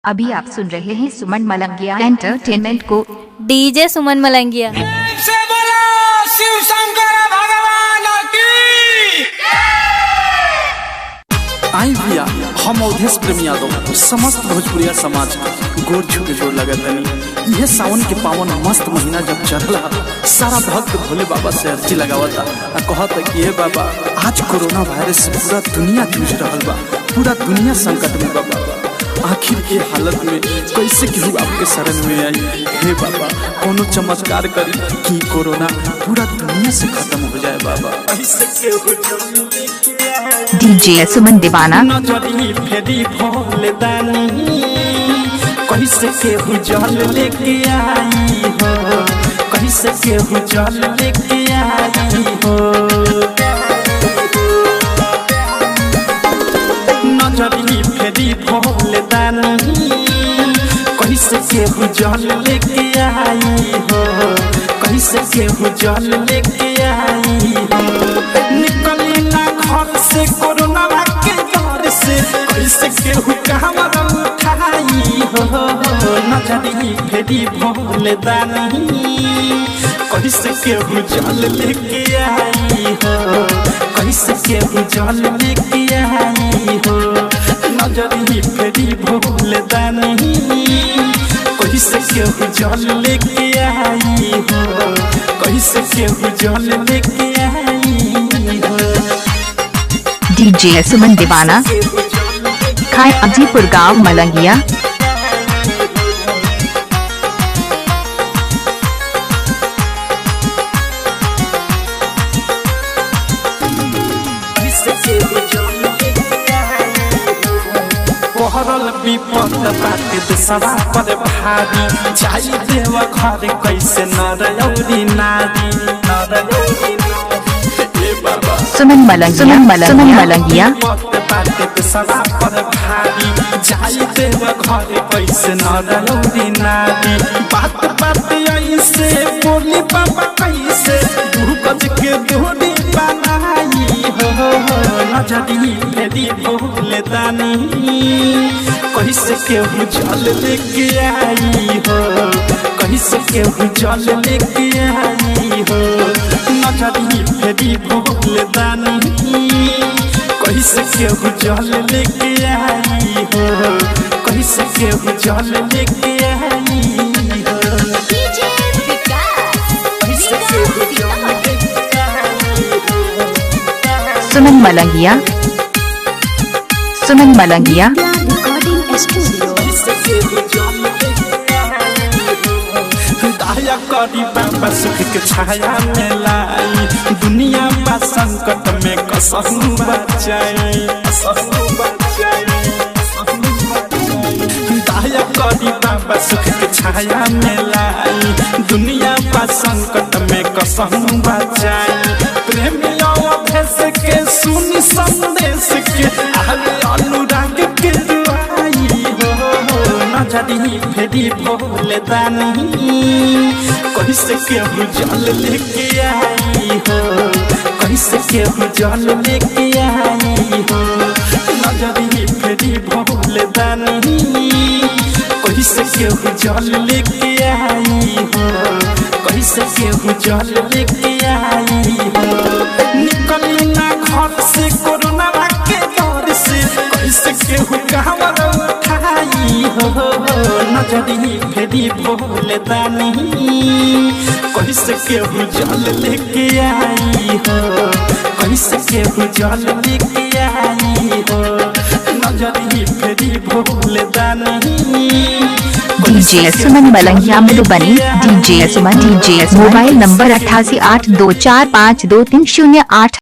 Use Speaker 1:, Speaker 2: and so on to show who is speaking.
Speaker 1: अभी आप सुन रहे हैं सुमन मलंगिया एंटरटेनमेंट को।
Speaker 2: डीजे सुमन मलंगिया।
Speaker 3: से बोलो शिव शंकर भगवान की।
Speaker 4: आई भैया हम अवधेश प्रेमी यादव समस्त भोजपुरिया समाज गोर छू के जोर लगत तनी। यह सावन के पावन मस्त महीना जब चढ़ला सारा भक्त भोले बाबा से अर्जी लगावता आ कहता कि हे बाबा आज कोरोना वायरस से पूरा दुनिया जूझ रहल बा, पूरा दुनिया संकट में बा बाबा। आखिर के हालत में कैसे केहू आपके शरण में आई। हे बाबा कोनो चमत्कार करी कि कोरोना पूरा दुनिया से खत्म हो जाए बाबा।
Speaker 1: डीजे सुमन दीवाना।
Speaker 4: नजरी फेरी भोले दानी कैसे केहू जल लेके आई हो, कैसे केहू जल लेके आई हो। नजरी फेरी भोले दानी कैसे केहू जल लेके आई हो, कैसे केहू जल लेके आई हो। निकली ना घर से कोरोना के डर से, कैसे केहू कांवर उठाई हो। नजरी फेरी भोले दानी कैसे केहू जल लेके आई हो, कैसे केहू जल लेके आई हो। नजरी फेरी भोले दानी कैसे केहू जल लेके आई हो, कैसे केहू जल लेके आई हो।
Speaker 1: डीजे सुमन दीवाना। खाए अजीपुर गांव मलंगिया।
Speaker 4: कोहरल विपद बाटे देशवा पर भारी, जाई देव घर कैसे नर औरी नारी।
Speaker 1: सुमन मलंगिया।
Speaker 4: बाटे देशवा पर भारी, जाई देव घर कैसे नर औरी नारी। बात बात ऐसे बोली बाबा कैसे दू गज के दूरी बनाई हो। नजरी फेरी भोले दानी कैसे केहू जल लेके आई हो, कैसे केहू जल लेके आई हो। नजरी फेरी भोले दानी कैसे केहू जल लेके आई हो, कैसे केहू जल लेके आई हो।
Speaker 1: सुमन मलंगिया। सुमन मलंगिया।
Speaker 4: दया करी बाबा सुख के छाया में लाई, दुनिया बा संकट में कसहू बचाई। दया करी बाबा सुख के छाया में लाई, दुनिया बा संकट में कसहू बचाई। प्रेमियों अभेस के सुनी संदेश के आगे अनुराग के दुआई हो। नजरी फेरी भोले दानी कैसे केहू जल लेके आई हो, कैसे केहू जल लेके आई हो। नजरी फेरी भोले दानी कैसे केहू जल लेके आई हो, कैसे केहू जल लेके आई हो। निकली ना घर से कोरोना के डर से, कैसे केहू कांवर उठाई हो। नजरी फेरी भोले दानी कैसे केहू जल लेके आई हो, कैसे केहू जल लेके आई हो। नजरी फेरी Bhole Dani.
Speaker 1: DJ Suman Malangiya Madhubani. DJ Suman. Mobile number 8882452308।